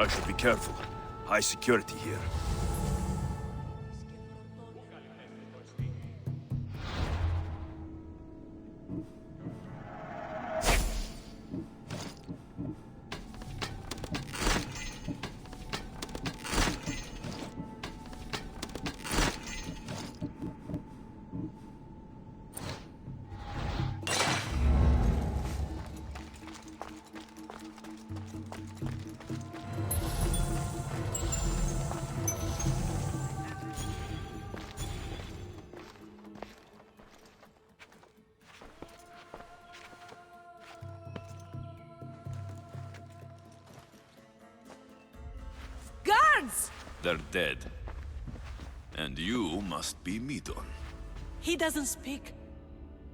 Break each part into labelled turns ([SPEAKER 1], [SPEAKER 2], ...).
[SPEAKER 1] I should be careful. High security here.
[SPEAKER 2] Guards!
[SPEAKER 1] They're dead. And you must be Midon.
[SPEAKER 2] He doesn't speak.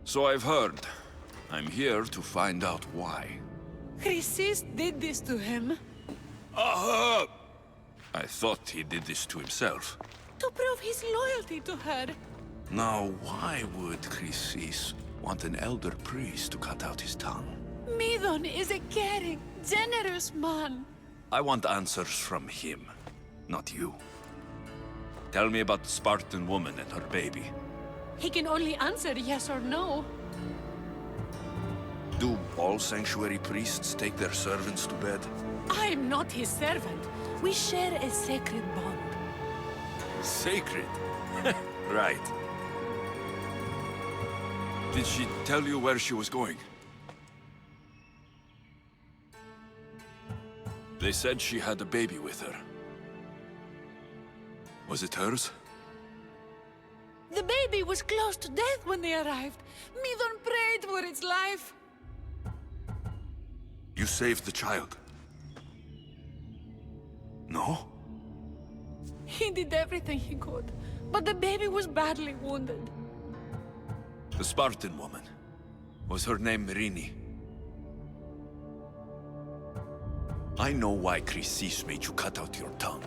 [SPEAKER 1] So I've heard. I'm here to find out why.
[SPEAKER 2] Chrysis did this to him.
[SPEAKER 1] Aha! I thought he did this to himself.
[SPEAKER 2] To prove his loyalty to her.
[SPEAKER 1] Now, why would Chrysis want an elder priest to cut out his tongue?
[SPEAKER 2] Midon is a caring, generous man.
[SPEAKER 1] I want answers from him, not you. Tell me about the Spartan woman and her baby.
[SPEAKER 2] He can only answer yes or no.
[SPEAKER 1] Do all sanctuary priests take their servants to bed?
[SPEAKER 2] I'm not his servant. We share a sacred bond.
[SPEAKER 1] Sacred? Right. Did she tell you where she was going? They said she had a baby with her. Was it hers?
[SPEAKER 2] The baby was close to death when they arrived. Midon prayed for its life.
[SPEAKER 1] You saved the child? No?
[SPEAKER 2] He did everything he could, but the baby was badly wounded.
[SPEAKER 1] The Spartan woman. Was her name Rini? I know why Chrysis made you cut out your tongue.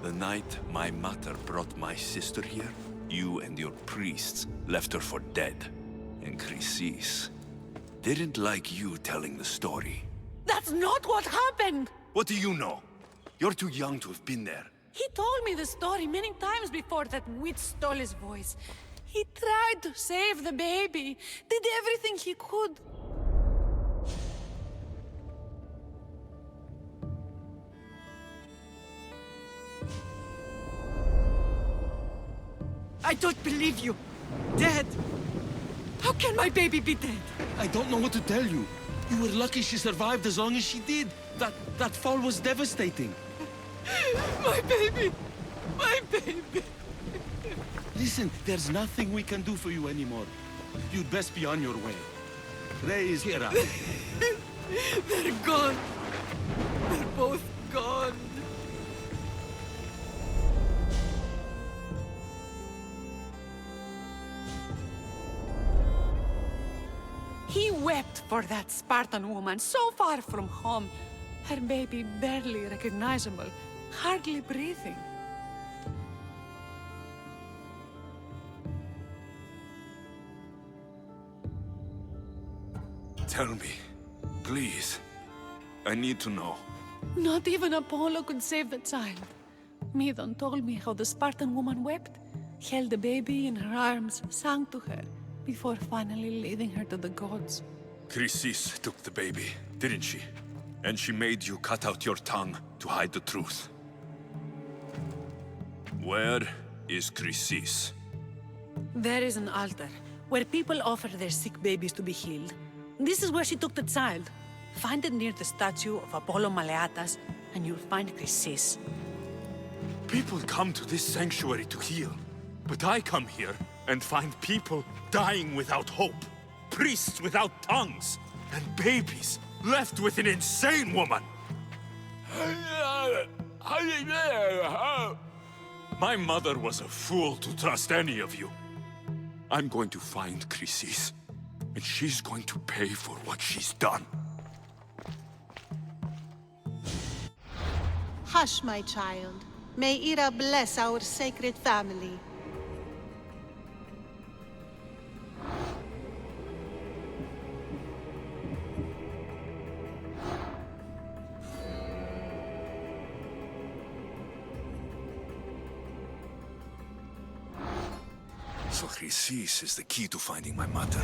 [SPEAKER 1] The night my mother brought my sister here, you and your priests left her for dead. And Chrysis didn't like you telling the story.
[SPEAKER 2] That's not what happened!
[SPEAKER 1] What do you know? You're too young to have been there.
[SPEAKER 2] He told me the story many times before that witch stole his voice. He tried to save the baby, did everything he could.
[SPEAKER 3] I don't believe you. Dead.
[SPEAKER 2] How can my baby be dead?
[SPEAKER 3] I don't know what to tell you. You were lucky she survived as long as she did. That fall was devastating.
[SPEAKER 2] My baby! My baby!
[SPEAKER 3] Listen, there's nothing we can do for you anymore. You'd best be on your way. Ray is here.
[SPEAKER 2] They're gone. They're both gone. He wept for that Spartan woman so far from home. Her baby barely recognizable, hardly breathing.
[SPEAKER 1] Tell me, please. I need to know.
[SPEAKER 2] Not even Apollo could save the child. Midon told me how the Spartan woman wept, held the baby in her arms, sang to her, before finally leading her to the gods.
[SPEAKER 1] Chrysis took the baby, didn't she? And she made you cut out your tongue to hide the truth. Where is Chrysis?
[SPEAKER 2] There is an altar, where people offer their sick babies to be healed. This is where she took the child. Find it near the statue of Apollo Maleatas, and you'll find Chrysis.
[SPEAKER 1] People come to this sanctuary to heal. But I come here and find people dying without hope. Priests without tongues. And babies left with an insane woman. My mother was a fool to trust any of you. I'm going to find Chrysis, and she's going to pay for what she's done.
[SPEAKER 4] Hush, my child. May Ira bless our sacred family.
[SPEAKER 1] So Chrysis is the key to finding my mother.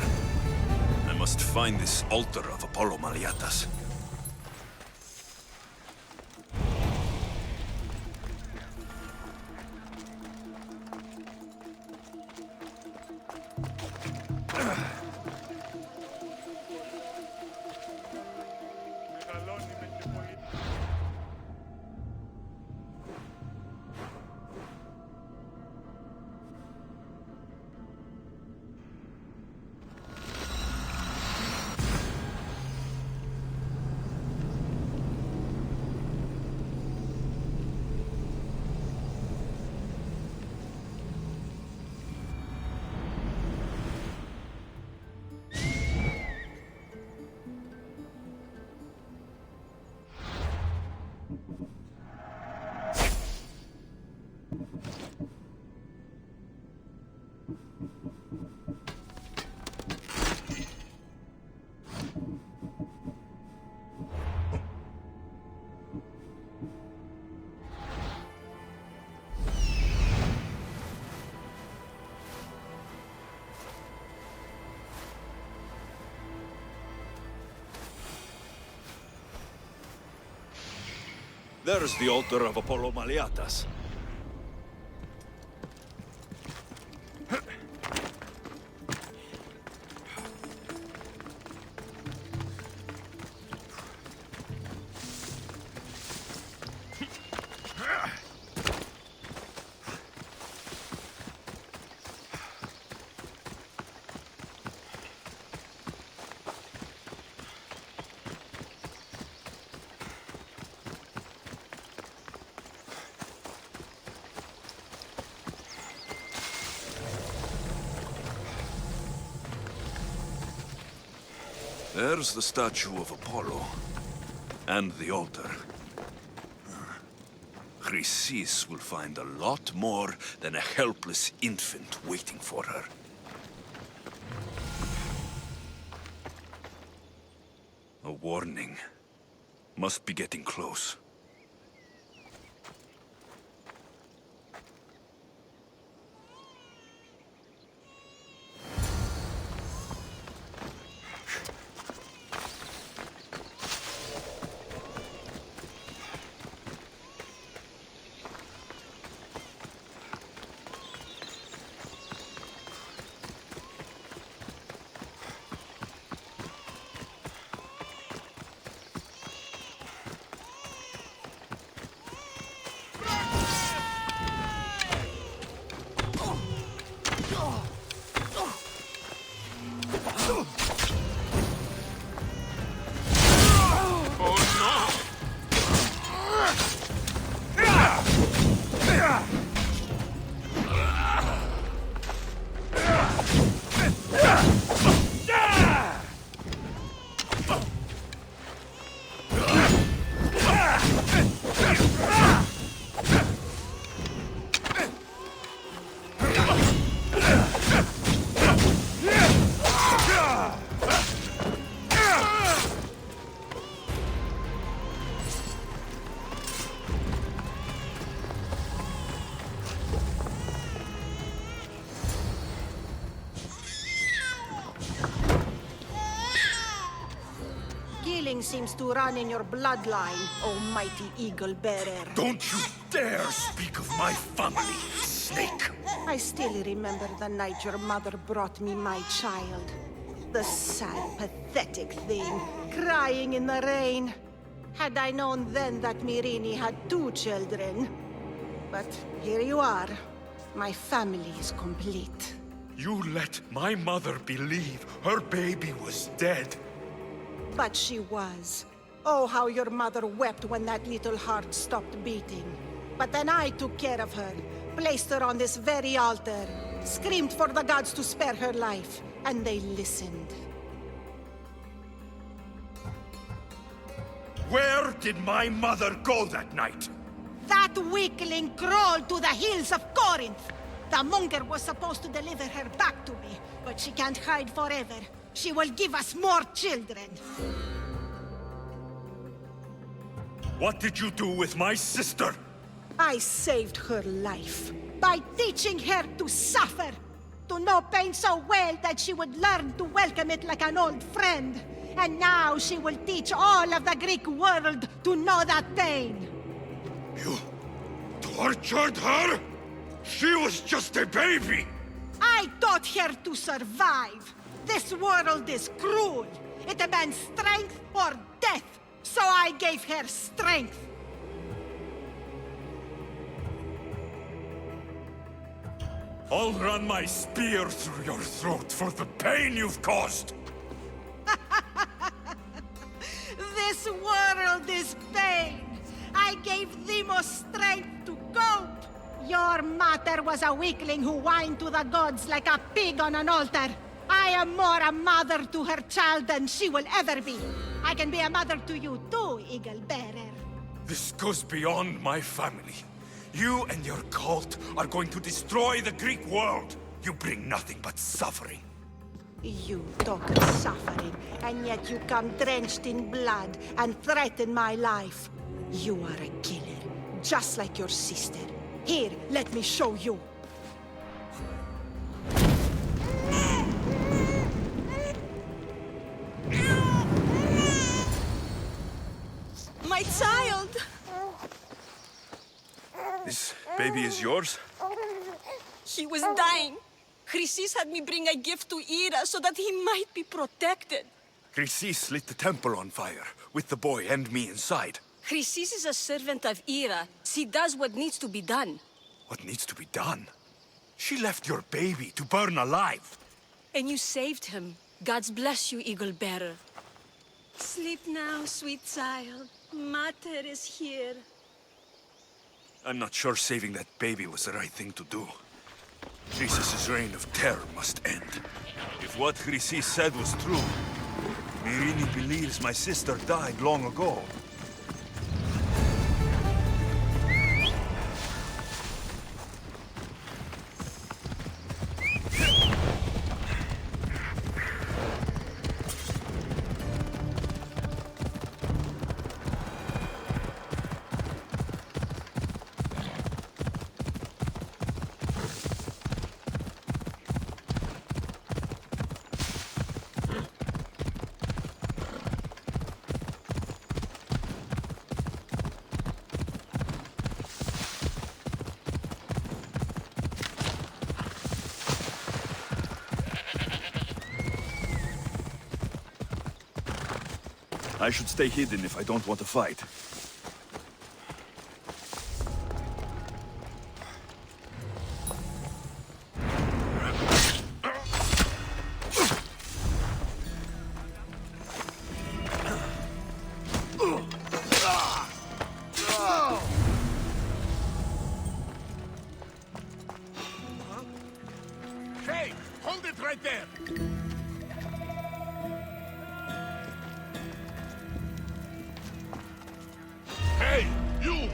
[SPEAKER 1] I must find this altar of Apollo Maliatas. There's the altar of Apollo Maliatas. There's the statue of Apollo. And the altar. Chrysis will find a lot more than a helpless infant waiting for her. A warning. Must be getting close.
[SPEAKER 4] Seems to run in your bloodline, oh mighty eagle bearer.
[SPEAKER 1] Don't you dare speak of my family, snake!
[SPEAKER 4] I still remember the night your mother brought me my child. The sad, pathetic thing, crying in the rain. Had I known then that Myrini had 2 children. But here you are. My family is complete.
[SPEAKER 1] You let my mother believe her baby was dead.
[SPEAKER 4] But she was. Oh, how your mother wept when that little heart stopped beating. But then I took care of her, placed her on this very altar, screamed for the gods to spare her life, and they listened.
[SPEAKER 1] Where did my mother go that night?
[SPEAKER 4] That weakling crawled to the hills of Corinth. The monger was supposed to deliver her back to me, but she can't hide forever. She will give us more children.
[SPEAKER 1] What did you do with my sister?
[SPEAKER 4] I saved her life by teaching her to suffer, to know pain so well that she would learn to welcome it like an old friend. And now she will teach all of the Greek world to know that pain.
[SPEAKER 1] You tortured her? She was just a baby!
[SPEAKER 4] I taught her to survive. This world is cruel. It demands strength or death. So I gave her strength.
[SPEAKER 1] I'll run my spear through your throat for the pain you've caused!
[SPEAKER 4] This world is pain. I gave Demos strength to cope. Your mater was a weakling who whined to the gods like a pig on an altar. I am more a mother to her child than she will ever be. I can be a mother to you too, Eagle Bearer.
[SPEAKER 1] This goes beyond my family. You and your cult are going to destroy the Greek world. You bring nothing but suffering.
[SPEAKER 4] You talk of suffering, and yet you come drenched in blood and threaten my life. You are a killer, just like your sister. Here, let me show you.
[SPEAKER 2] My child!
[SPEAKER 1] This baby is yours?
[SPEAKER 2] He was dying. Chrysis had me bring a gift to Ira so that he might be protected.
[SPEAKER 1] Chrysis lit the temple on fire, with the boy and me inside.
[SPEAKER 5] Chrysis is a servant of Ira. She does what needs to be done.
[SPEAKER 1] What needs to be done? She left your baby to burn alive.
[SPEAKER 5] And you saved him. God's bless you, Eagle Bearer. Sleep now, sweet child. Mater is here.
[SPEAKER 1] I'm not sure saving that baby was the right thing to do. Chrysis' reign of terror must end. If what Chrysis said was true, Myrini believes my sister died long ago. I should stay hidden if I don't want to fight.
[SPEAKER 3] Hey, hold it right there! Hey, you!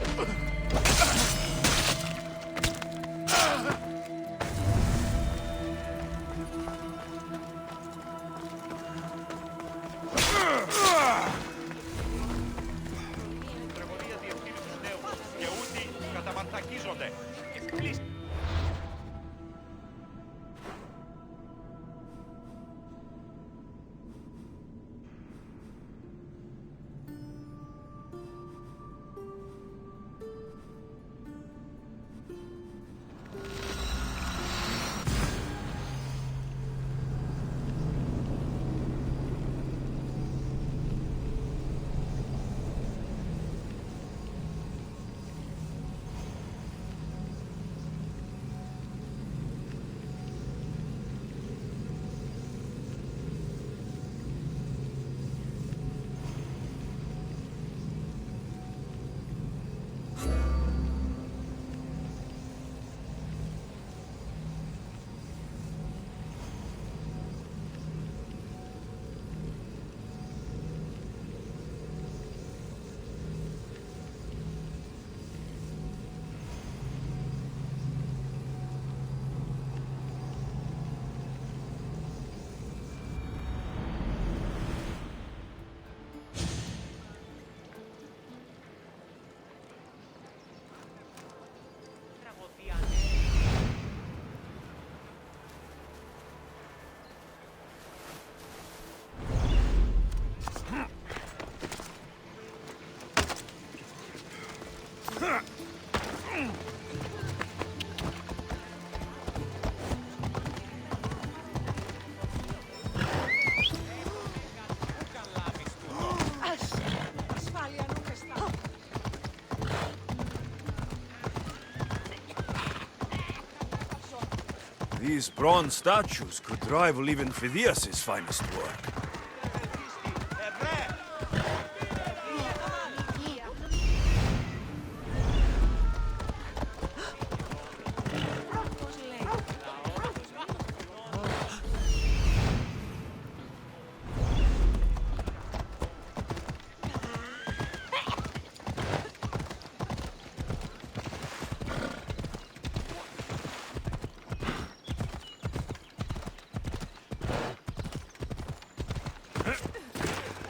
[SPEAKER 1] These bronze statues could rival even Phidias' finest work.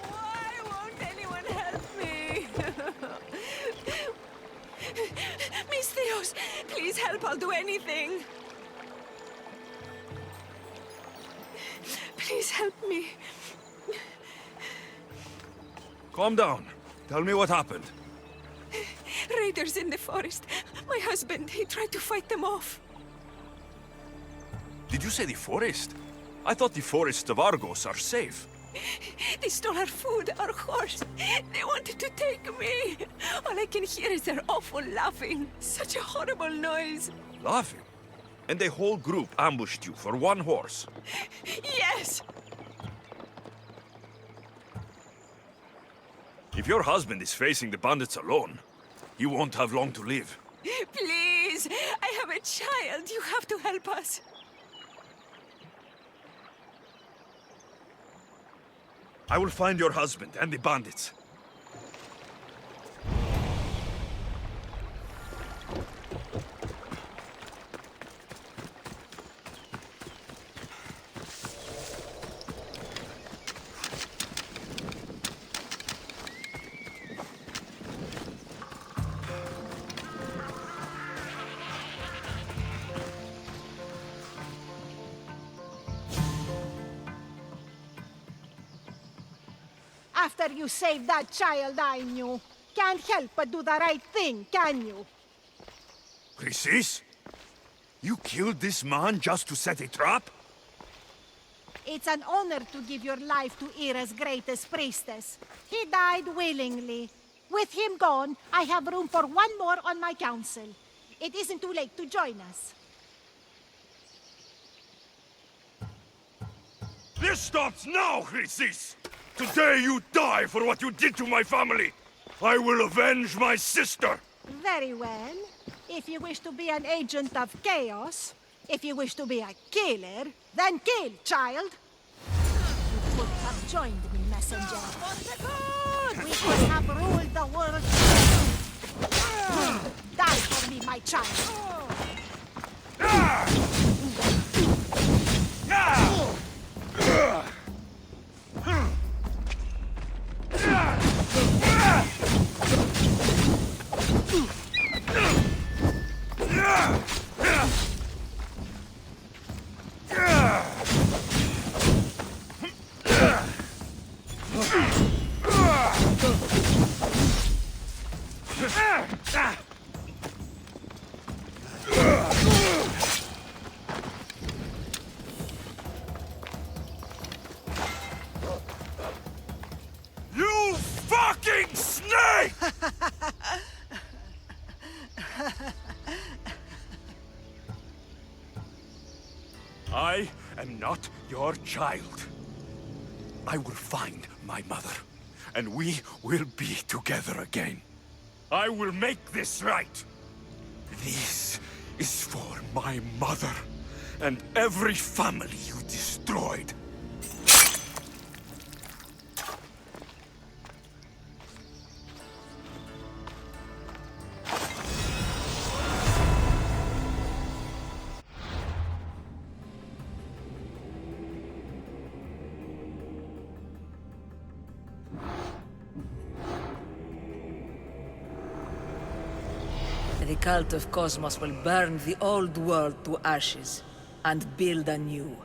[SPEAKER 2] Why won't anyone help me? Miss Theos, please help. I'll do anything. Please help me.
[SPEAKER 1] Calm down. Tell me what happened.
[SPEAKER 2] Raiders in the forest. My husband, he tried to fight them off.
[SPEAKER 1] Did you say the forest? I thought the forests of Argos are safe.
[SPEAKER 2] They stole our food, our horse. They wanted to take me. All I can hear is their awful laughing. Such a horrible noise.
[SPEAKER 1] Laughing? And the whole group ambushed you for one horse.
[SPEAKER 2] Yes!
[SPEAKER 1] If your husband is facing the bandits alone, you won't have long to live.
[SPEAKER 2] Please! I have a child. You have to help us.
[SPEAKER 1] I will find your husband and the bandits.
[SPEAKER 4] After you saved that child I knew, can't help but do the right thing, can you?
[SPEAKER 1] Chrysis? You killed this man just to set a trap?
[SPEAKER 4] It's an honor to give your life to Ira's greatest priestess. He died willingly. With him gone, I have room for one more on my council. It isn't too late to join us.
[SPEAKER 1] This stops now, Chrysis! Today you die for what you did to my family! I will avenge my sister!
[SPEAKER 4] Very well. If you wish to be an agent of chaos, if you wish to be a killer, then kill, child! You could have joined me, messenger. We could have ruled the world. Die for me, my child!
[SPEAKER 1] You fucking snake! I am not your child. I will find my mother, and we will be together again. I will make this right. This is for my mother and every family you destroyed.
[SPEAKER 6] The cult of Cosmos will burn the old world to ashes and build a new.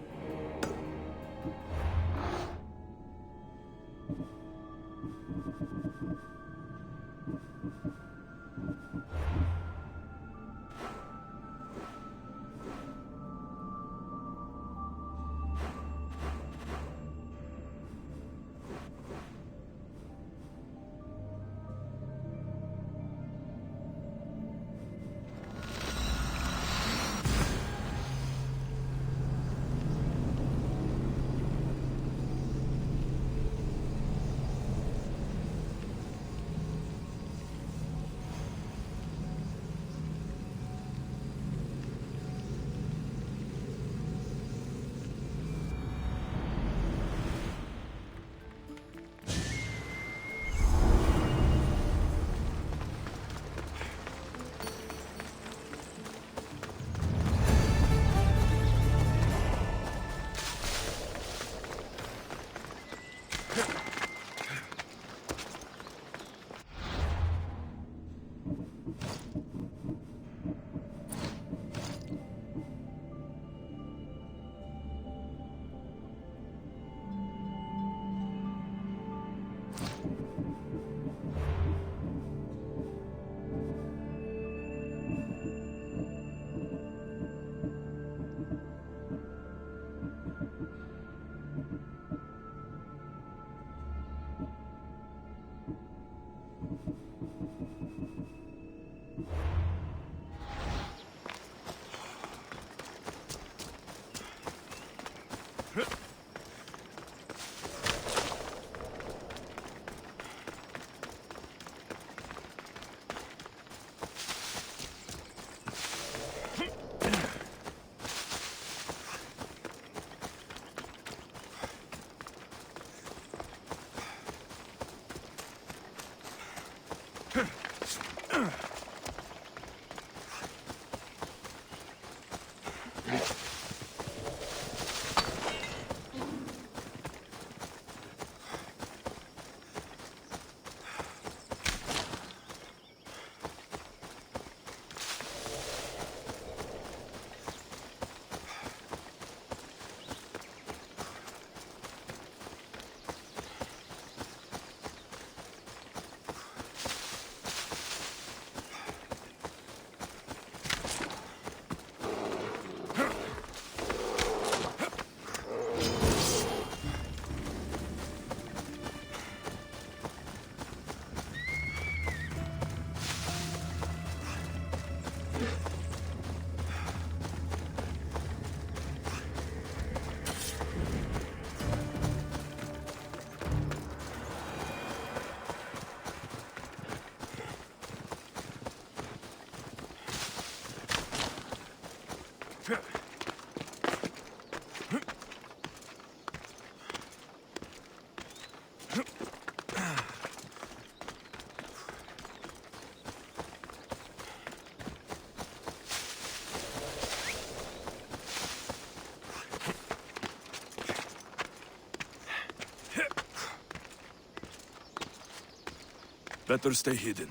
[SPEAKER 1] Better stay hidden.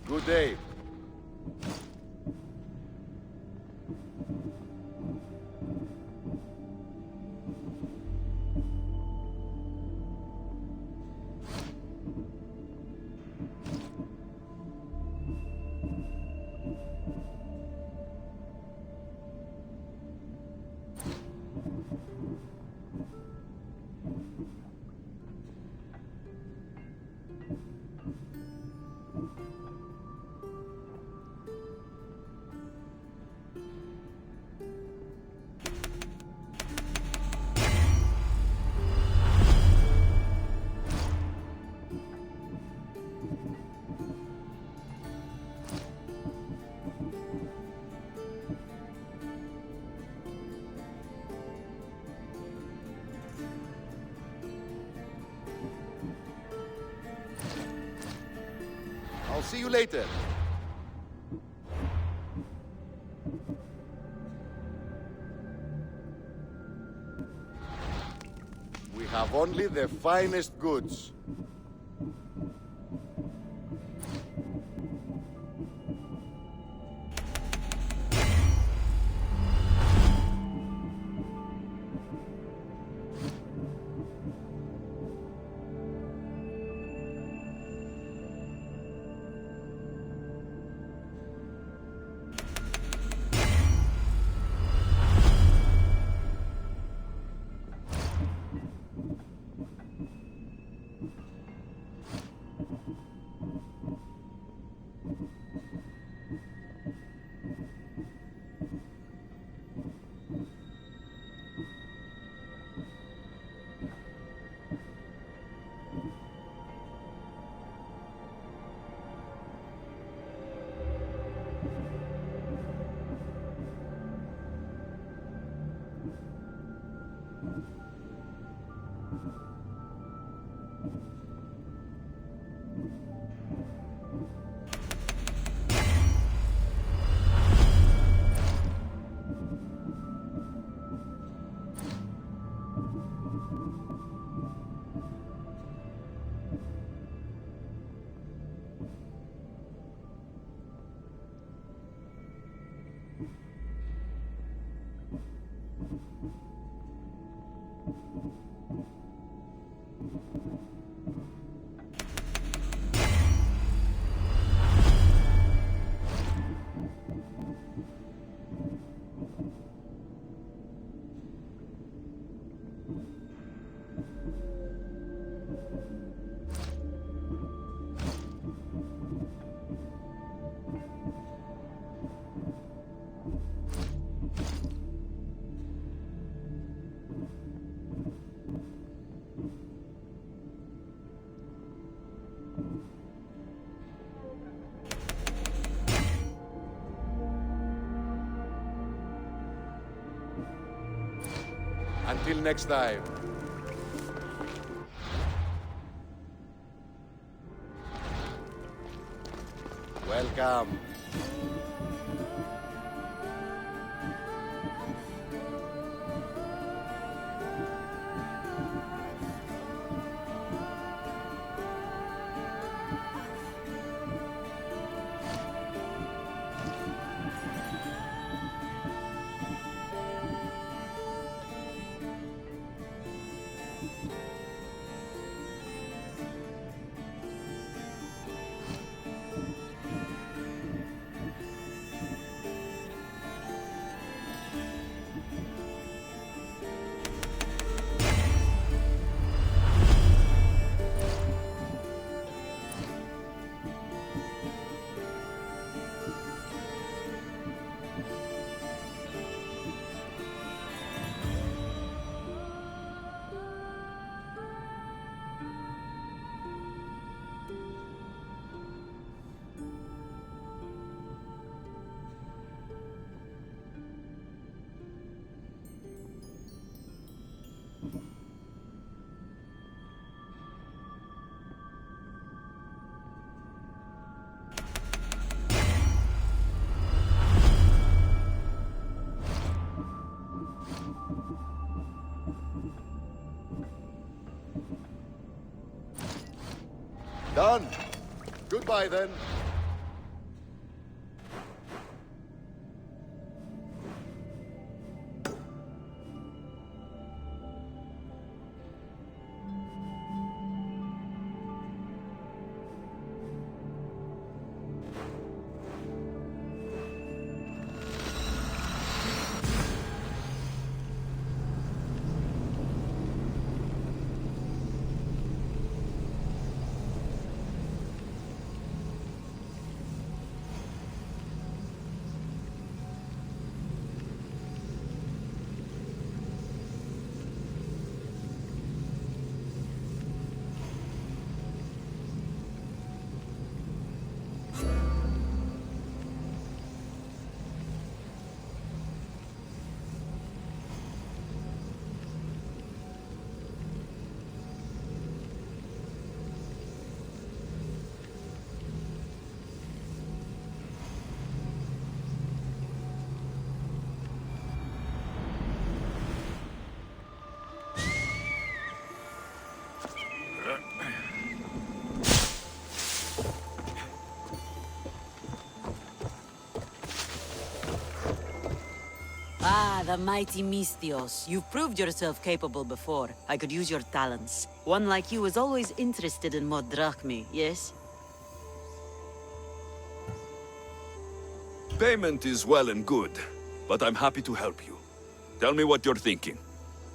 [SPEAKER 7] Good day. I'll see you later. We have only the finest goods. Until next time. Welcome. Done. Goodbye then.
[SPEAKER 8] the mighty Mistios. You've proved yourself capable before. I could use your talents. One like you is always interested in more drachmi, yes?
[SPEAKER 1] Payment is well and good, but I'm happy to help you. Tell me what you're thinking.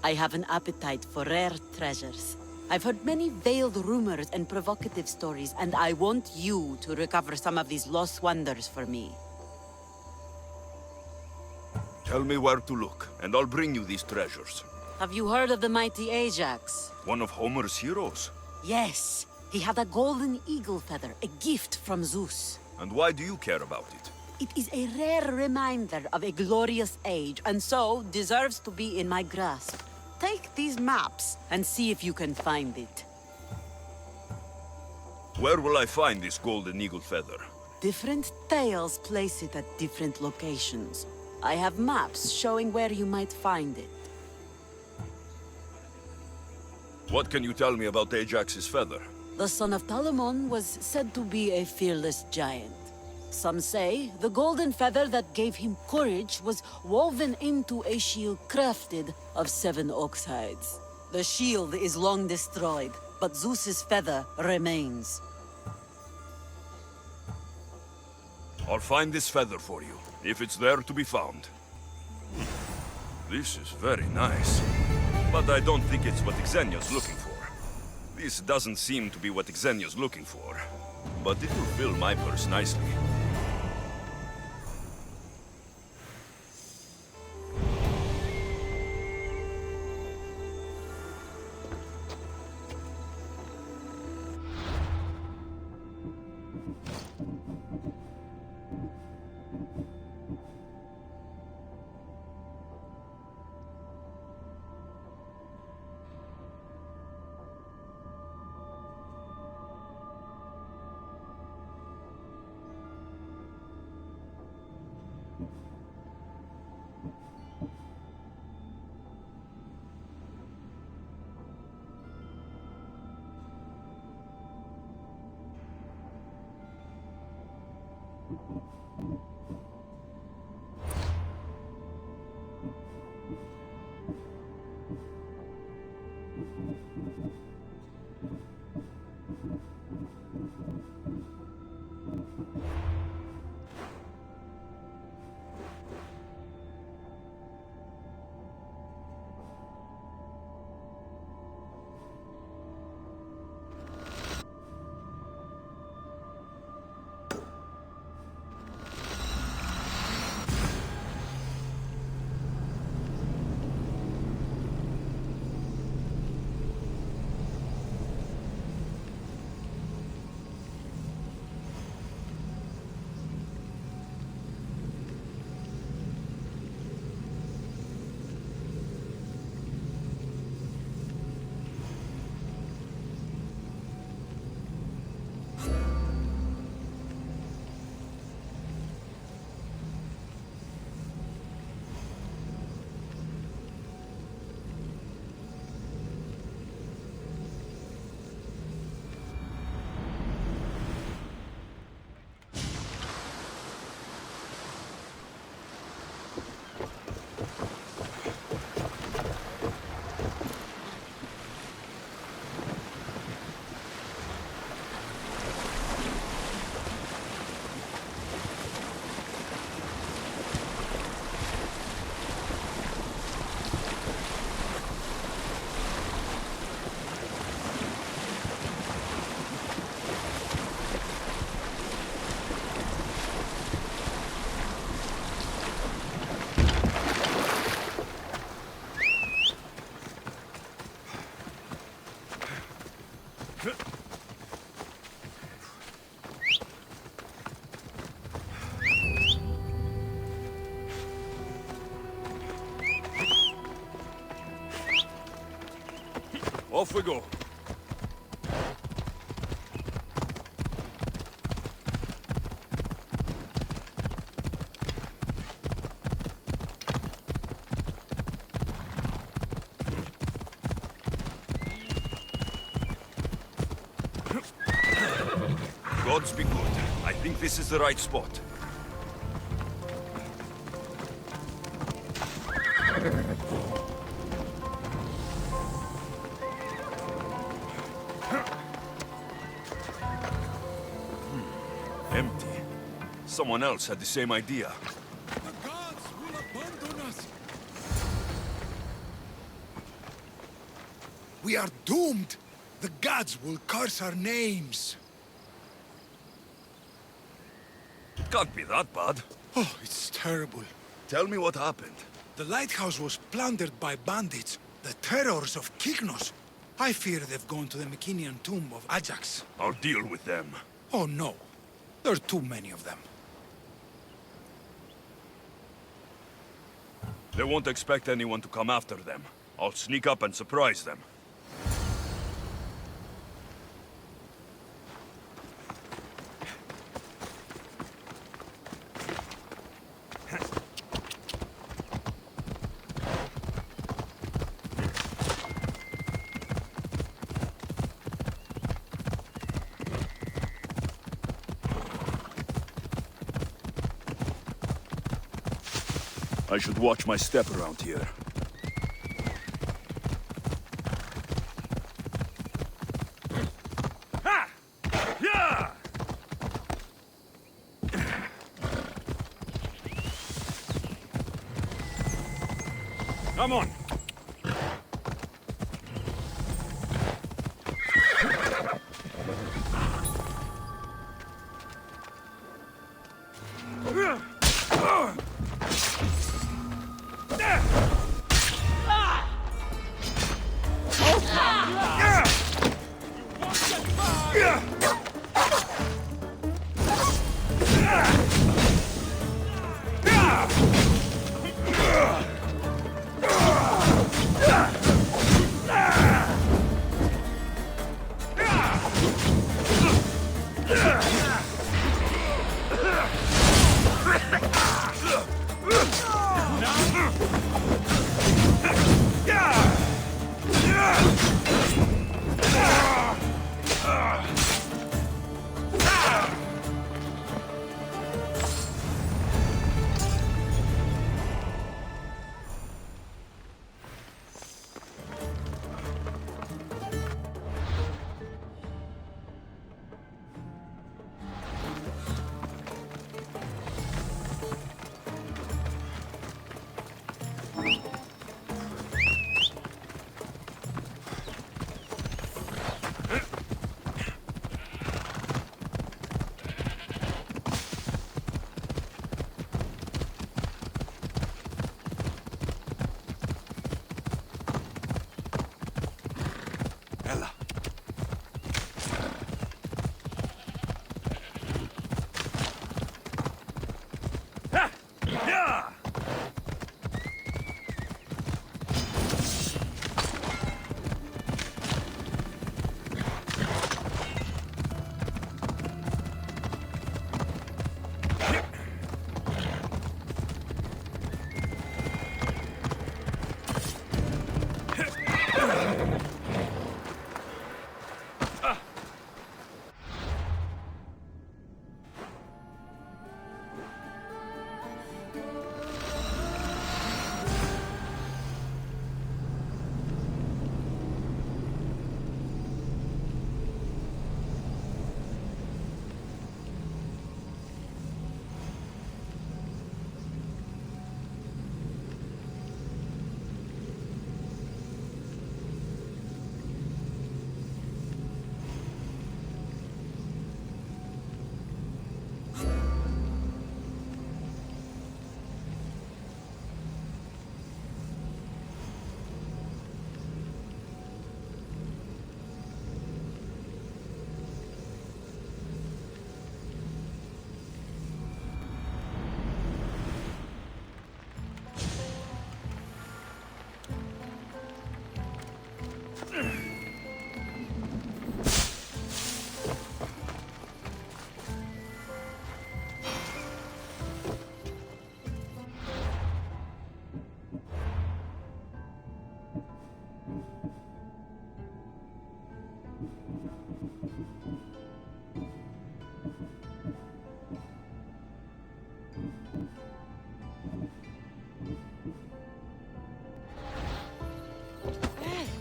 [SPEAKER 8] I have an appetite for rare treasures. I've heard many veiled rumors and provocative stories, and I want you to recover some of these lost wonders for me.
[SPEAKER 1] Tell me where to look, and I'll bring you these treasures.
[SPEAKER 8] Have you heard of the mighty Ajax?
[SPEAKER 1] One of Homer's heroes?
[SPEAKER 8] Yes. He had a golden eagle feather, a gift from Zeus.
[SPEAKER 1] And why do you care about it?
[SPEAKER 8] It is a rare reminder of a glorious age, and so deserves to be in my grasp. Take these maps and see if you can find it.
[SPEAKER 1] Where will I find this golden eagle feather?
[SPEAKER 8] Different tales place it at different locations. I have maps showing where you might find it.
[SPEAKER 1] What can you tell me about Ajax's feather?
[SPEAKER 8] The son of Telamon was said to be a fearless giant. Some say the golden feather that gave him courage was woven into a shield crafted of 7 ox hides. The shield is long destroyed, but Zeus's feather remains.
[SPEAKER 1] I'll find this feather for you, if it's there to be found. This is very nice, but I don't think it's what Xenia's looking for. This doesn't seem to be what Xenia's looking for, but it will fill my purse nicely. Off we go. Gods be good. I think this is the right spot. Empty. Someone else had the same idea.
[SPEAKER 3] The gods will abandon us!
[SPEAKER 9] We are doomed! The gods will curse our names!
[SPEAKER 1] Can't be that bad.
[SPEAKER 9] Oh, it's terrible.
[SPEAKER 1] Tell me what happened.
[SPEAKER 9] The lighthouse was plundered by bandits, the terrors of Kyknos. I fear they've gone to the Mycenaean tomb of Ajax.
[SPEAKER 1] I'll deal with them.
[SPEAKER 9] Oh no, there are too many of them.
[SPEAKER 1] They won't expect anyone to come after them. I'll sneak up and surprise them. I should watch my step around here. Ha! Yeah! Come on!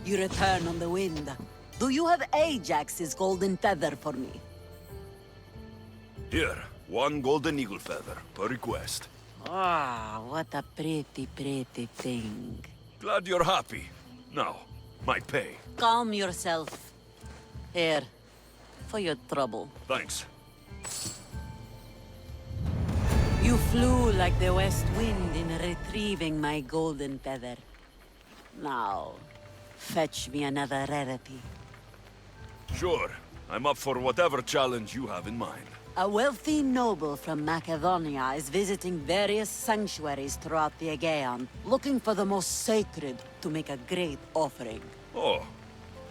[SPEAKER 8] You return on the wind. Do you have Ajax's golden feather for me?
[SPEAKER 1] Here, one golden eagle feather, per request.
[SPEAKER 8] Ah, what a pretty, pretty thing.
[SPEAKER 1] Glad you're happy. Now, my pay.
[SPEAKER 8] Calm yourself. Here, for your trouble.
[SPEAKER 1] Thanks.
[SPEAKER 8] You flew like the west wind in retrieving my golden feather. Now, fetch me another rarity.
[SPEAKER 1] Sure. I'm up for whatever challenge you have in mind.
[SPEAKER 8] A wealthy noble from Macedonia is visiting various sanctuaries throughout the Aegean, looking for the most sacred to make a great offering.
[SPEAKER 1] Oh.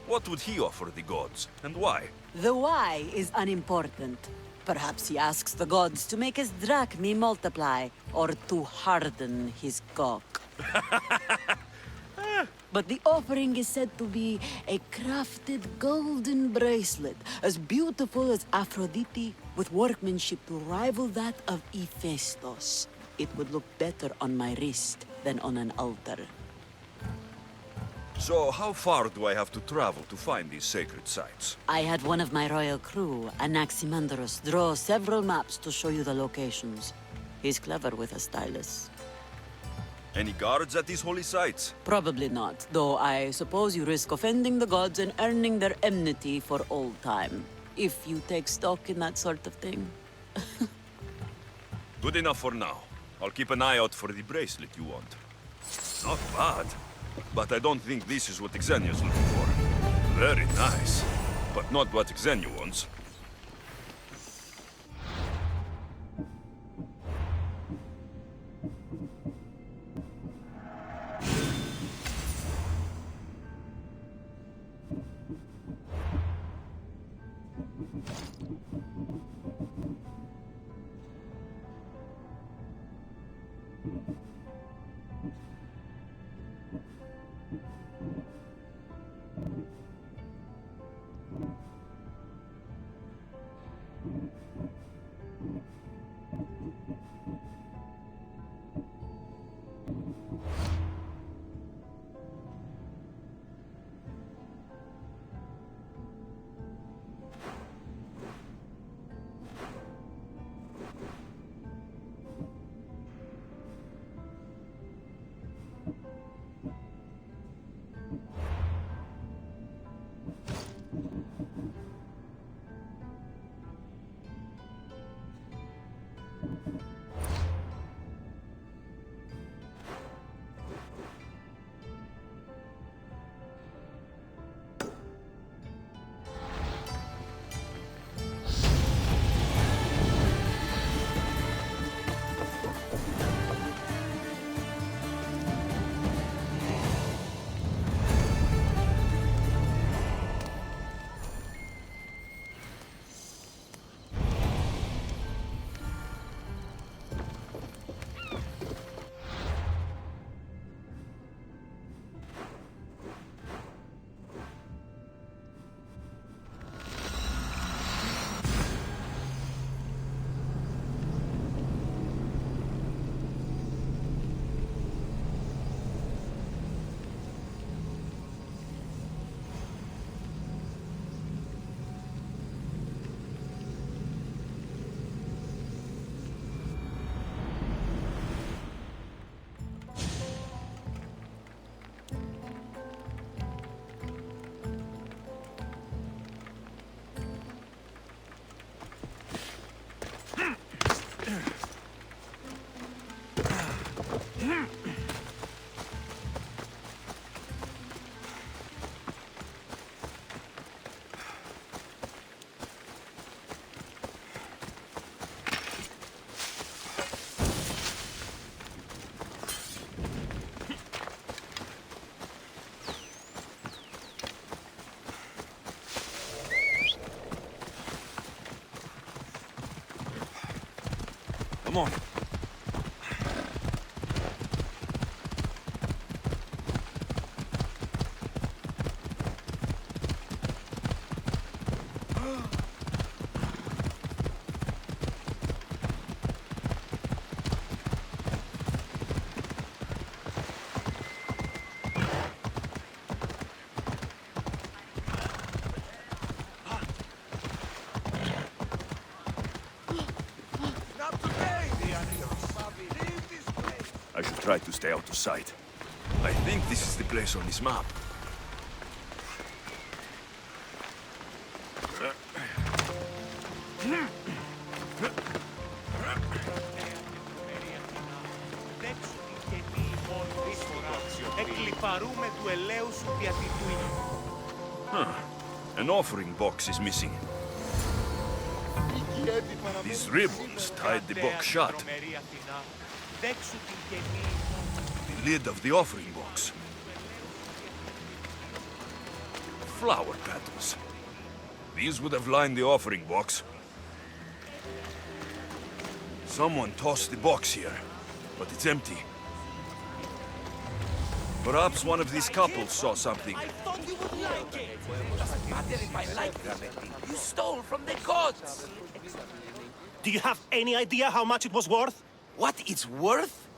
[SPEAKER 1] What would he offer the gods, and why?
[SPEAKER 8] The why is unimportant. Perhaps he asks the gods to make his drachmi multiply, or to harden his cock. But the offering is said to be a crafted golden bracelet, as beautiful as Aphrodite, with workmanship to rival that of Hephaestus. It would look better on my wrist than on an altar.
[SPEAKER 1] So, how far do I have to travel to find these sacred sites?
[SPEAKER 8] I had one of my royal crew, Anaximandros, draw several maps to show you the locations. He's clever with a stylus.
[SPEAKER 1] Any guards at these holy sites?
[SPEAKER 8] Probably not, though I suppose you risk offending the gods and earning their enmity for all time. If you take stock in that sort of thing.
[SPEAKER 1] Good enough for now. I'll keep an eye out for the bracelet you want. Not bad. But I don't think this is what Xenia's looking for. Very nice. But not what Xenia wants. Come on. I should try to stay out of sight. I think this is the place on this map. An offering box is missing. These ribbons tied the box shut. The lid of the offering box. Flower petals. These would have lined the offering box. Someone tossed the box here, but it's empty. Perhaps one of these couples saw something.
[SPEAKER 10] I thought you would like it! It doesn't matter if I like them. You stole from the gods!
[SPEAKER 11] Do you have any idea how much it was worth?
[SPEAKER 10] What it's worth?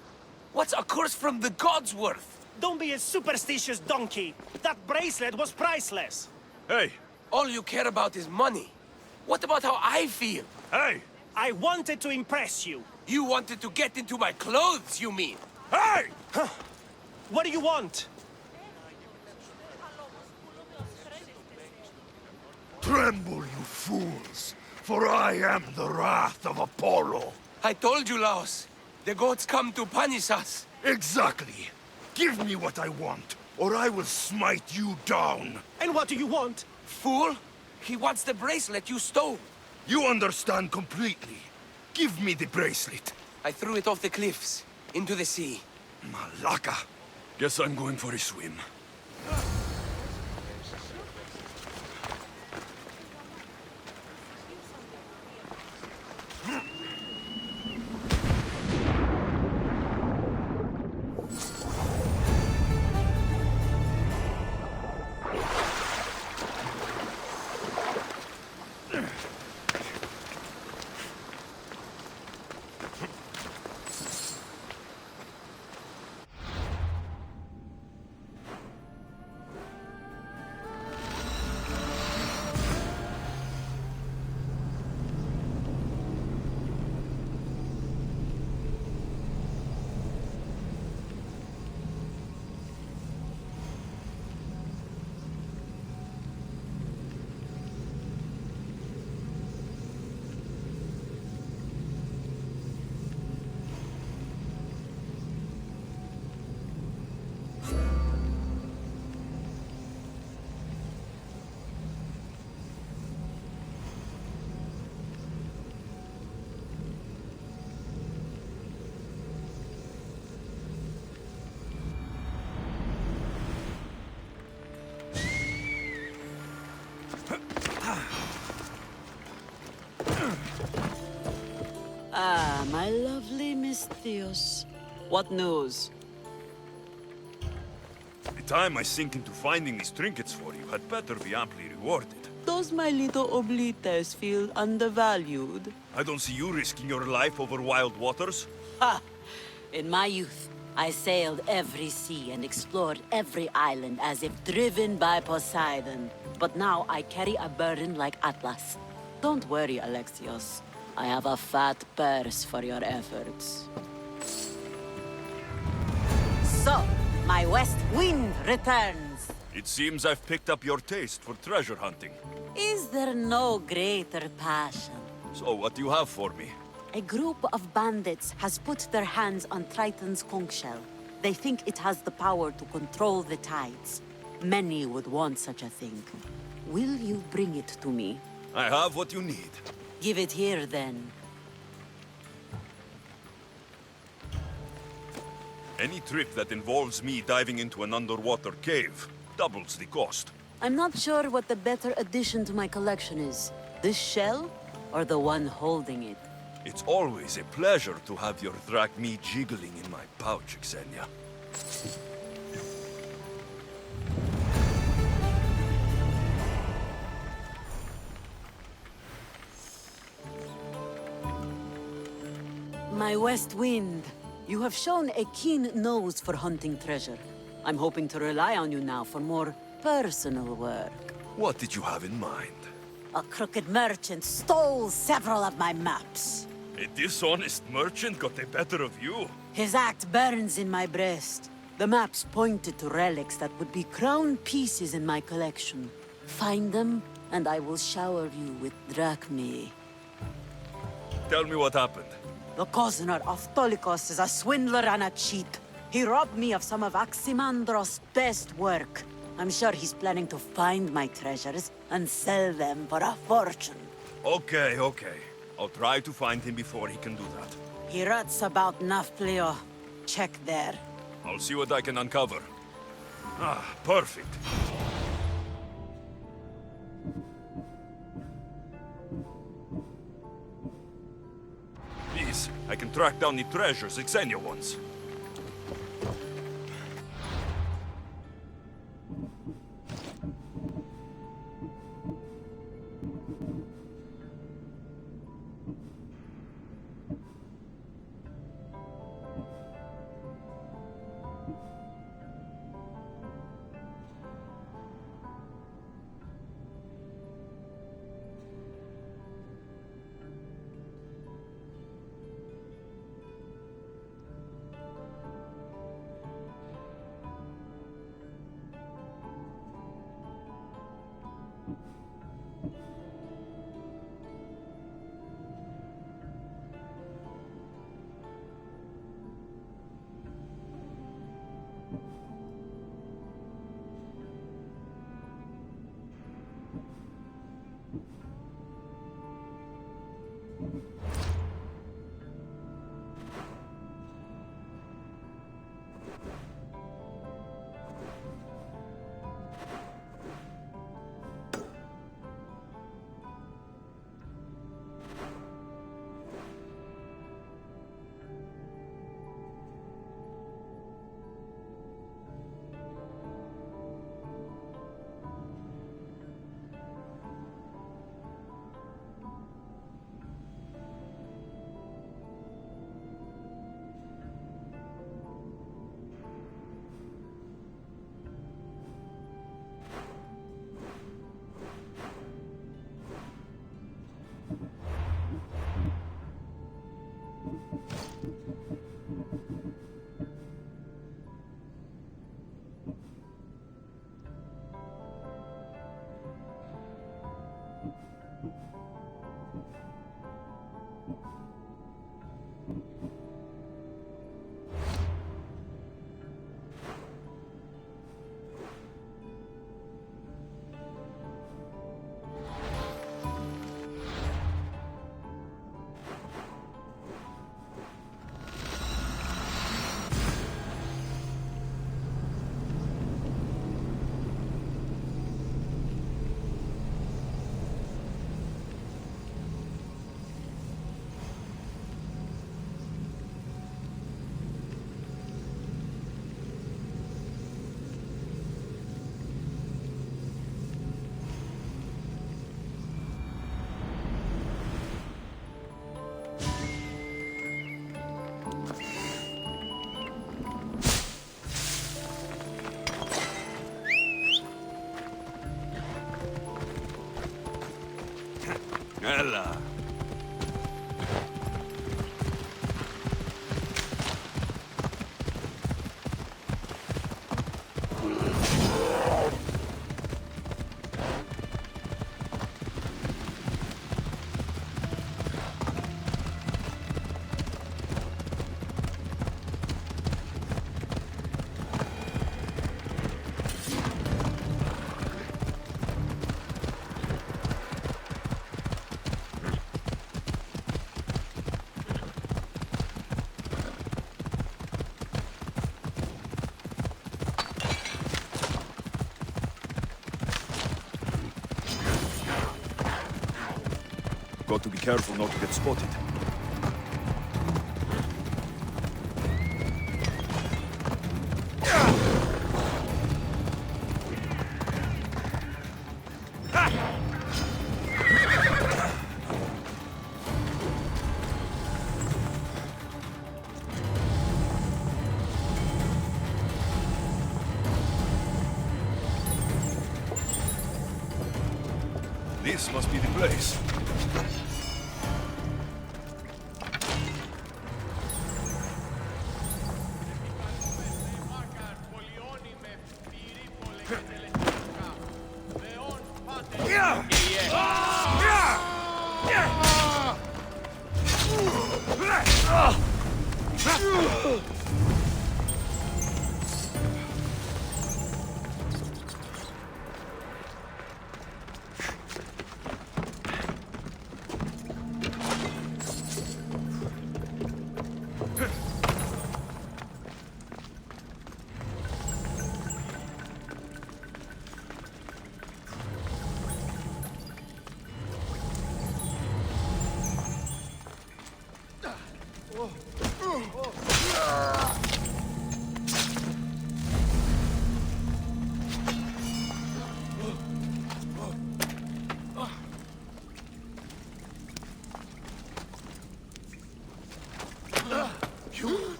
[SPEAKER 10] What's a curse from the gods worth?
[SPEAKER 11] Don't be a superstitious donkey. That bracelet was priceless.
[SPEAKER 1] Hey!
[SPEAKER 10] All you care about is money. What about how I feel?
[SPEAKER 1] Hey!
[SPEAKER 11] I wanted to impress you.
[SPEAKER 10] You wanted to get into my clothes, you mean?
[SPEAKER 1] Hey!
[SPEAKER 11] Huh. What do you want?
[SPEAKER 1] Tremble, you fools, for I am the wrath of Apollo.
[SPEAKER 10] I told you, Laos. The gods come to punish us.
[SPEAKER 1] Exactly. Give me what I want, or I will smite you down.
[SPEAKER 11] And what do you want?
[SPEAKER 10] Fool! He wants the bracelet you stole.
[SPEAKER 1] You understand completely. Give me the bracelet.
[SPEAKER 10] I threw it off the cliffs, into the sea.
[SPEAKER 1] Malaka. Guess I'm going for a swim.
[SPEAKER 8] Ah, my lovely Miss Theos. What news?
[SPEAKER 1] The time I sink into finding these trinkets for you had better be amply rewarded.
[SPEAKER 8] Does my little oblites feel undervalued?
[SPEAKER 1] I don't see you risking your life over wild waters.
[SPEAKER 8] Ha! In my youth, I sailed every sea and explored every island as if driven by Poseidon. But now I carry a burden like Atlas. Don't worry, Alexios. I have a fat purse for your efforts. So, my west wind returns.
[SPEAKER 1] It seems I've picked up your taste for treasure hunting.
[SPEAKER 8] Is there no greater passion?
[SPEAKER 1] So what do you have for me?
[SPEAKER 8] A group of bandits has put their hands on Triton's conch shell. They think it has the power to control the tides. Many would want such a thing. Will you bring it to me?
[SPEAKER 1] I have what you need.
[SPEAKER 8] Give it here, then.
[SPEAKER 1] Any trip that involves me diving into an underwater cave doubles the cost.
[SPEAKER 8] I'm not sure what the better addition to my collection is. This shell, or the one holding it?
[SPEAKER 1] It's always a pleasure to have your drachmi jiggling in my pouch, Xenia.
[SPEAKER 8] My West Wind, you have shown a keen nose for hunting treasure. I'm hoping to rely on you now for more personal work.
[SPEAKER 1] What did you have in mind?
[SPEAKER 8] A crooked merchant stole several of my maps.
[SPEAKER 1] A dishonest merchant got the better of you?
[SPEAKER 8] His act burns in my breast. The maps pointed to relics that would be crown pieces in my collection. Find them, and I will shower you with drachmae.
[SPEAKER 1] Tell me what happened.
[SPEAKER 8] The cozener Autolycus is a swindler and a cheat. He robbed me of some of Aximandros' best work. I'm sure he's planning to find my treasures and sell them for a fortune.
[SPEAKER 1] Okay. I'll try to find him before he can do that.
[SPEAKER 8] He rots about Nafplio. Check there.
[SPEAKER 1] I'll see what I can uncover. Ah, perfect. Please, I can track down the treasures Xenia wants. Ella. Got to be careful not to get spotted. This must be the place.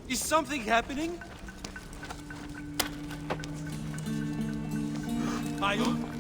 [SPEAKER 10] Is something happening? Ayo?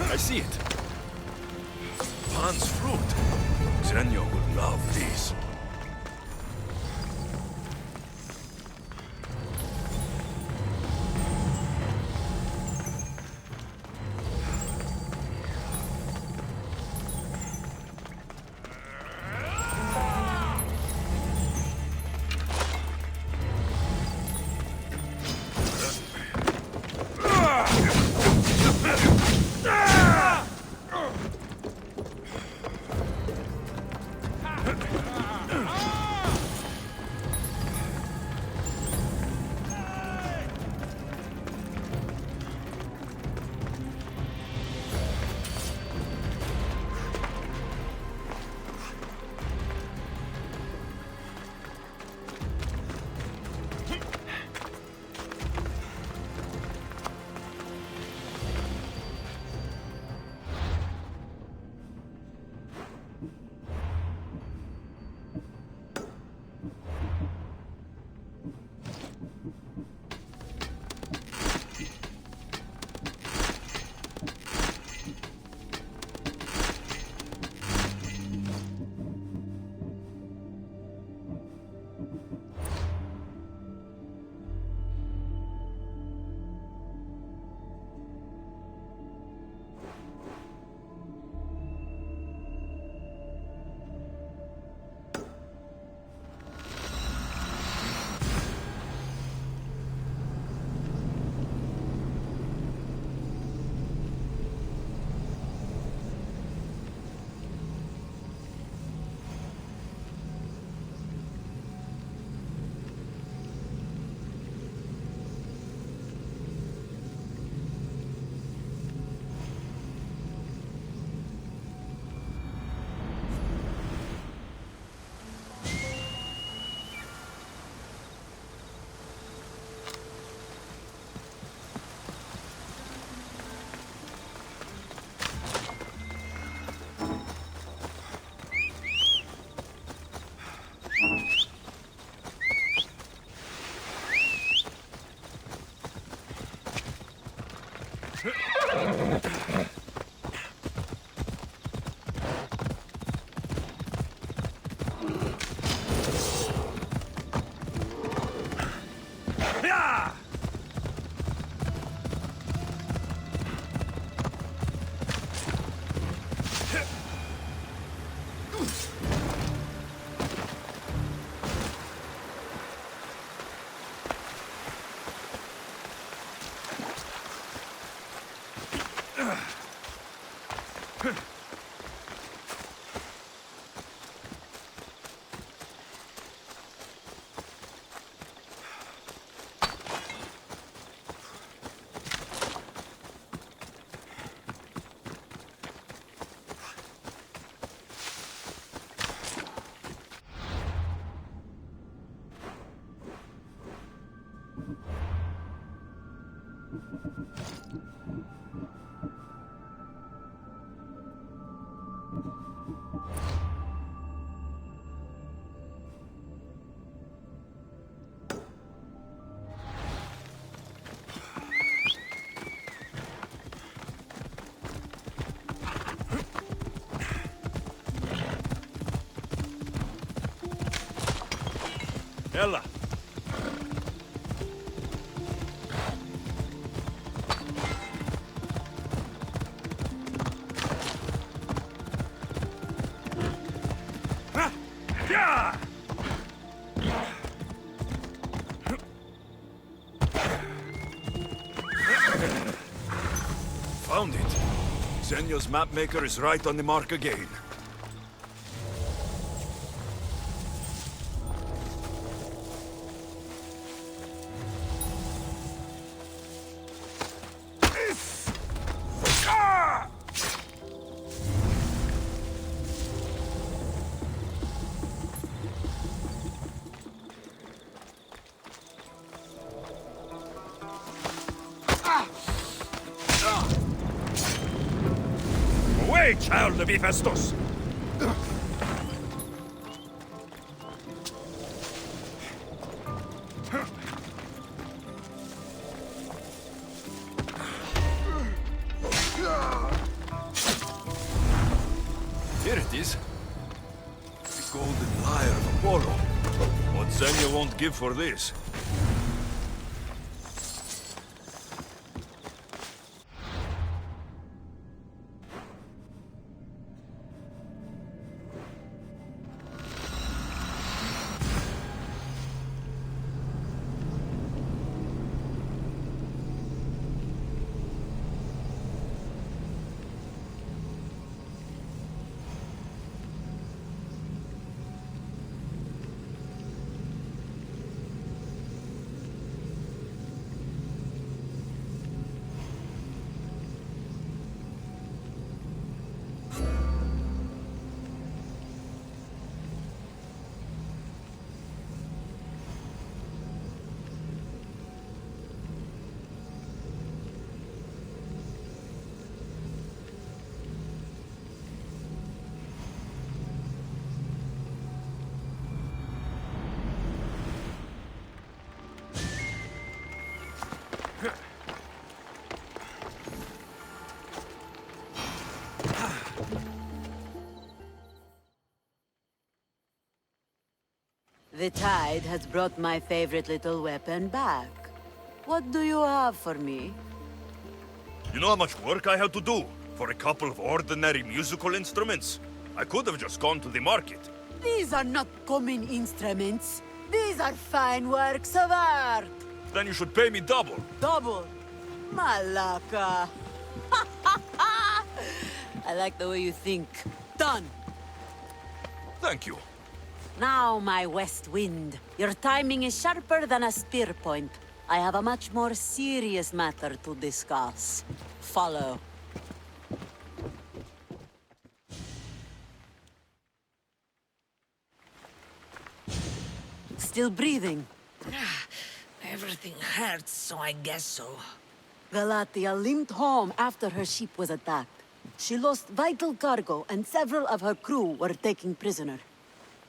[SPEAKER 1] I see it. Pan's fruit. Xenio would love this. Ella! Found it. Zenya's mapmaker is right on the mark again. Away, child of Hephaestus! Here it is. The golden lyre of Apollo. What Zenya won't give for this.
[SPEAKER 8] The tide has brought my favorite little weapon back. What do you have for me?
[SPEAKER 1] You know how much work I had to do for a couple of ordinary musical instruments? I could have just gone to the market.
[SPEAKER 8] These are not common instruments. These are fine works of art.
[SPEAKER 1] Then you should pay me double.
[SPEAKER 8] Double? Malaka. I like the way you think. Done.
[SPEAKER 1] Thank you.
[SPEAKER 8] Now, my west wind. Your timing is sharper than a spear point. I have a much more serious matter to discuss. Follow. Still breathing?
[SPEAKER 6] Everything hurts, so I guess so.
[SPEAKER 8] Galatia limped home after her ship was attacked. She lost vital cargo, and several of her crew were taken prisoner.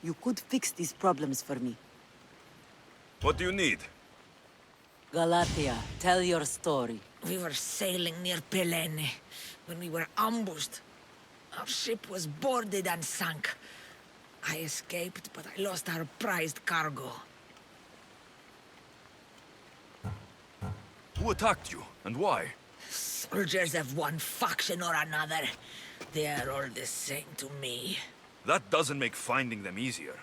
[SPEAKER 8] You could fix these problems for me.
[SPEAKER 1] What do you need?
[SPEAKER 8] Galatia, tell your story.
[SPEAKER 6] We were sailing near Pelene when we were ambushed. Our ship was boarded and sunk. I escaped, but I lost our prized cargo.
[SPEAKER 1] Who attacked you, and why?
[SPEAKER 6] Soldiers of one faction or another. They are all the same to me.
[SPEAKER 1] That doesn't make finding them easier.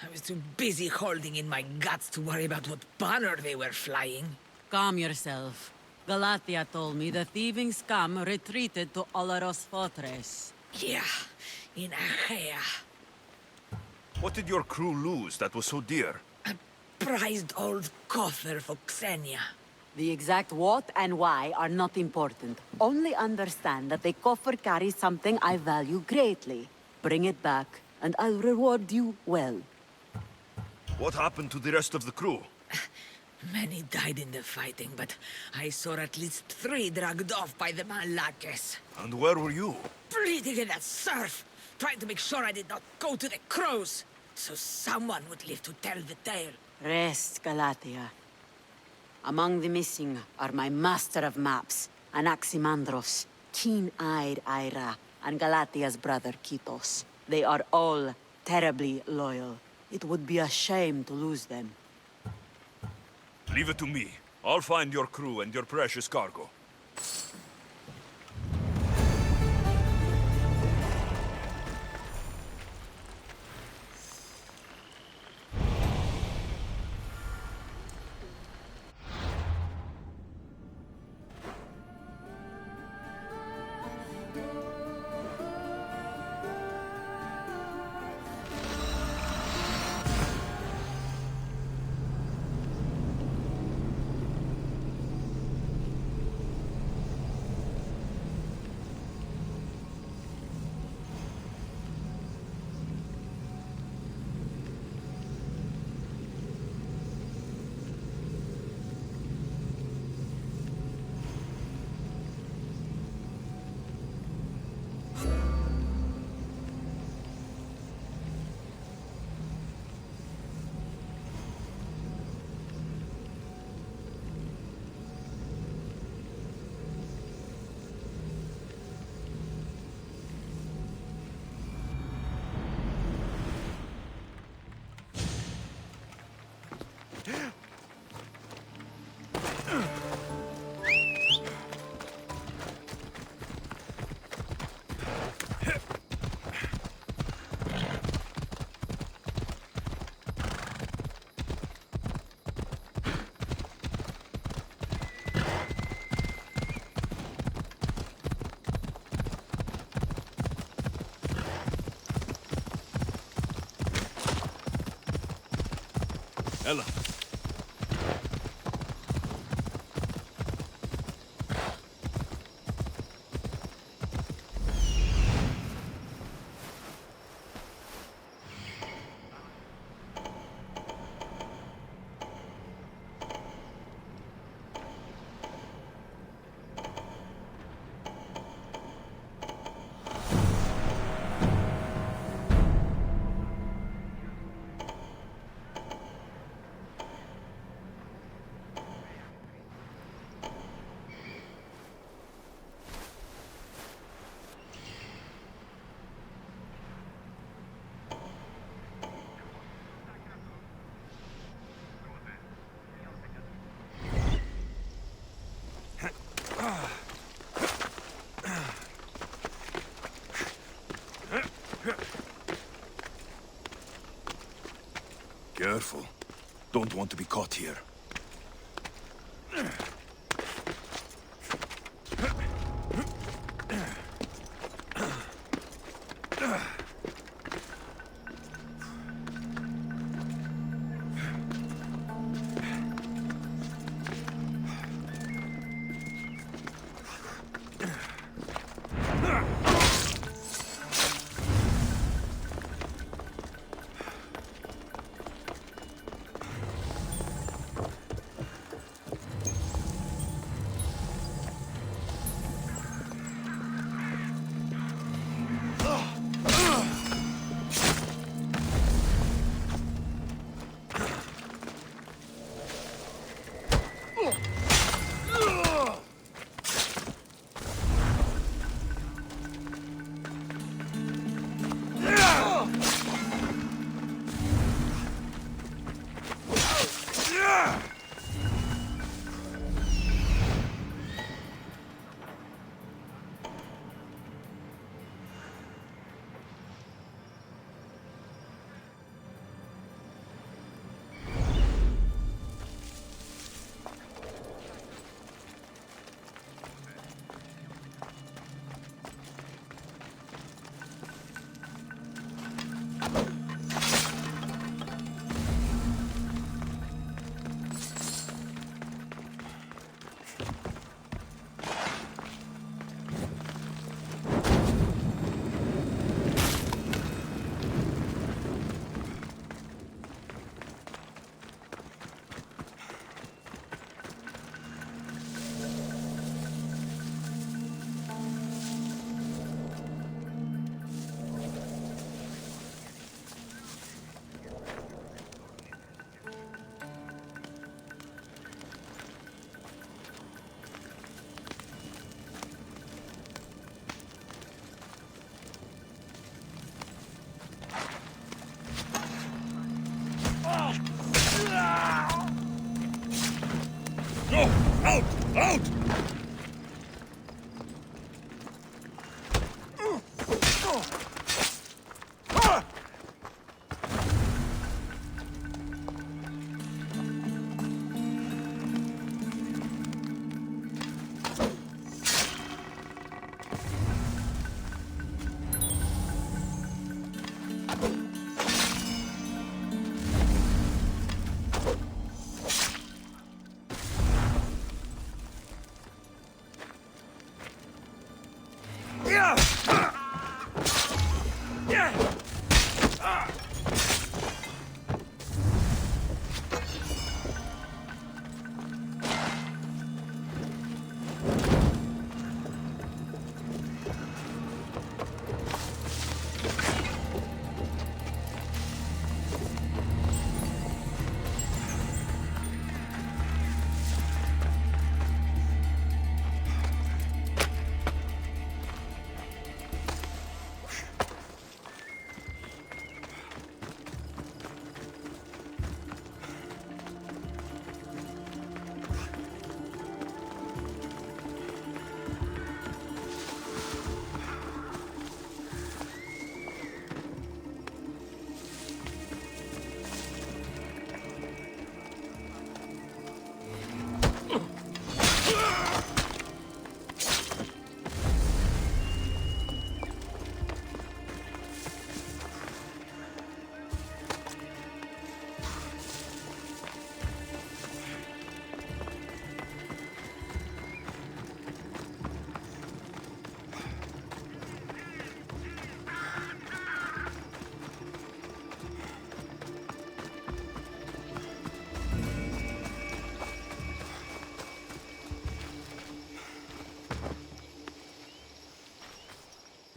[SPEAKER 6] I was too busy holding in my guts to worry about what banner they were flying.
[SPEAKER 8] Calm yourself. Galatia told me the thieving scum retreated to Olaros Fortress.
[SPEAKER 6] Yeah, in Achaea.
[SPEAKER 1] What did your crew lose that was so dear?
[SPEAKER 6] A prized old coffer for Xenia.
[SPEAKER 8] The exact what and why are not important. Only understand that the coffer carries something I value greatly. Bring it back, and I'll reward you well.
[SPEAKER 1] What happened to the rest of the crew?
[SPEAKER 6] Many died in the fighting, but I saw at least 3 dragged off by the Malaches.
[SPEAKER 1] And where were you?
[SPEAKER 6] Bleeding in that surf, trying to make sure I did not go to the crows, so someone would live to tell the tale.
[SPEAKER 8] Rest, Galatia. Among the missing are my master of maps, Anaximandros, keen-eyed Ira, and Galatia's brother Kitos. They are all terribly loyal. It would be a shame to lose them.
[SPEAKER 1] Leave it to me. I'll find your crew and your precious cargo. Ella. Careful. Don't want to be caught here.
[SPEAKER 3] Out!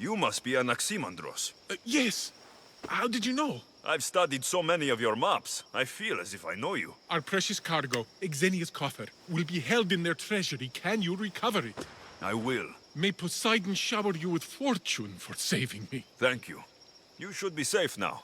[SPEAKER 1] You must be Anaximandros.
[SPEAKER 12] Yes. How did you know?
[SPEAKER 1] I've studied so many of your maps. I feel as if I know you.
[SPEAKER 12] Our precious cargo, Xenia's coffer, will be held in their treasury. Can you recover it?
[SPEAKER 1] I will.
[SPEAKER 12] May Poseidon shower you with fortune for saving me.
[SPEAKER 1] Thank you. You should be safe now.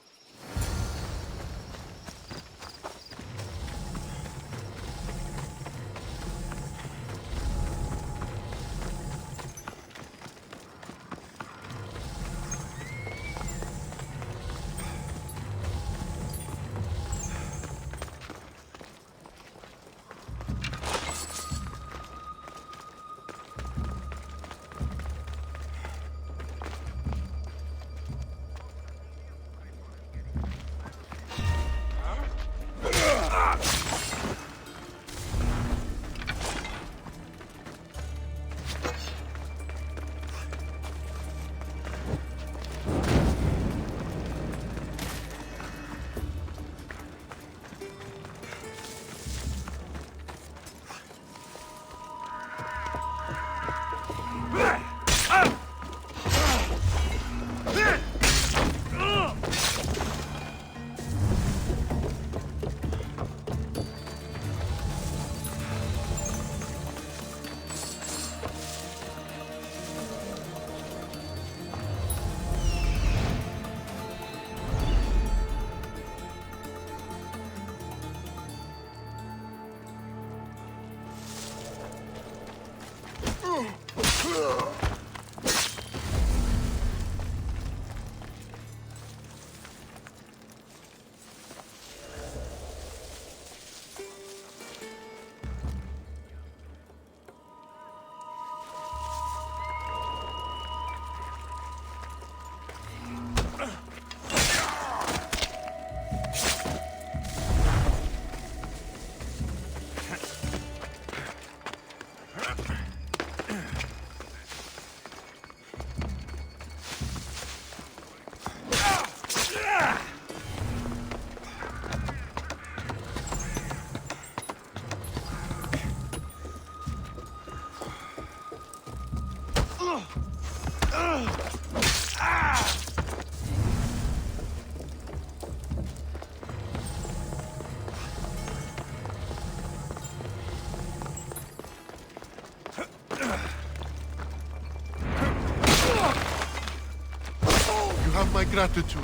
[SPEAKER 3] You have my gratitude.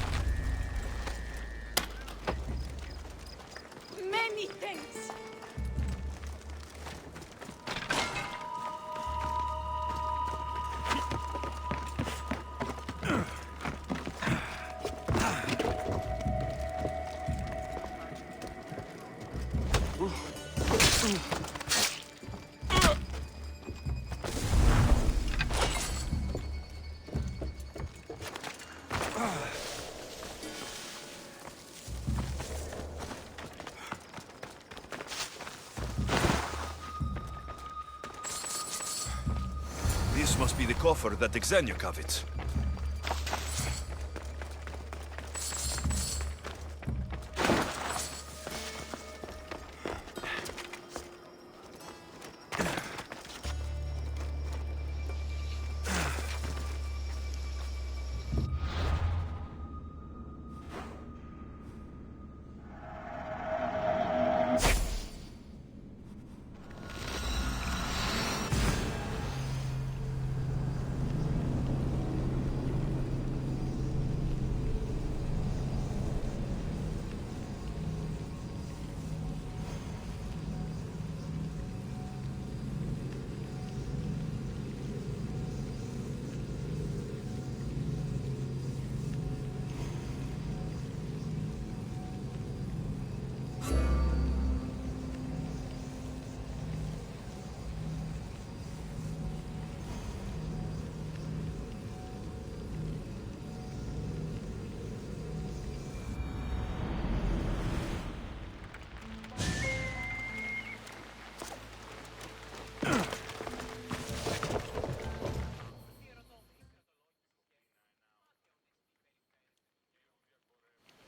[SPEAKER 2] Many thanks.
[SPEAKER 1] This must be the coffer that Xenia covets.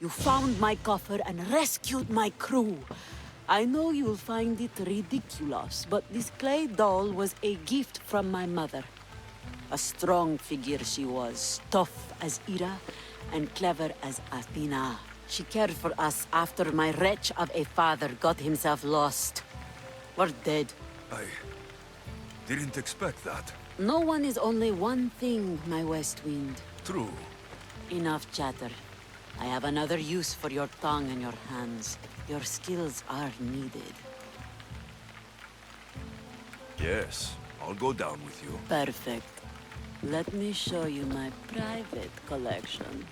[SPEAKER 8] You found my coffer and rescued my crew. I know you'll find it ridiculous, but this clay doll was a gift from my mother. A strong figure she was, tough as Ira and clever as Athena. She cared for us after my wretch of a father got himself lost. We're dead.
[SPEAKER 1] I didn't expect that.
[SPEAKER 8] No one is only one thing, my West Wind.
[SPEAKER 1] True.
[SPEAKER 8] Enough chatter. I have another use for your tongue and your hands. Your skills are needed.
[SPEAKER 1] Yes, I'll go down with you.
[SPEAKER 8] Perfect. Let me show you my private collection.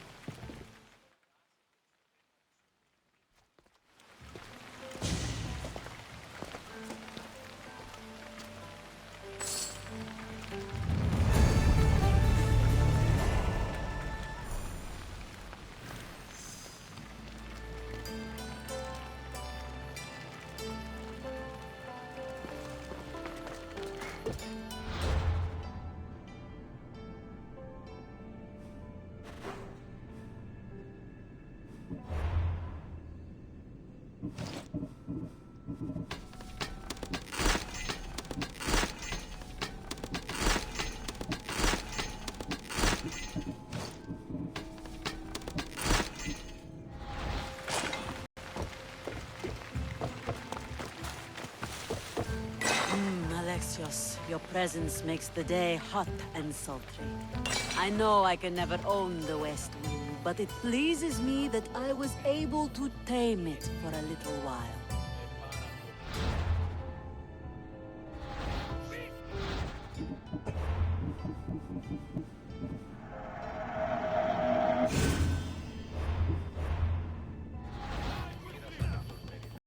[SPEAKER 8] Alexios, your presence makes the day hot and sultry. I know I can never own the West Wind, but it pleases me that I was able to tame it for a little while.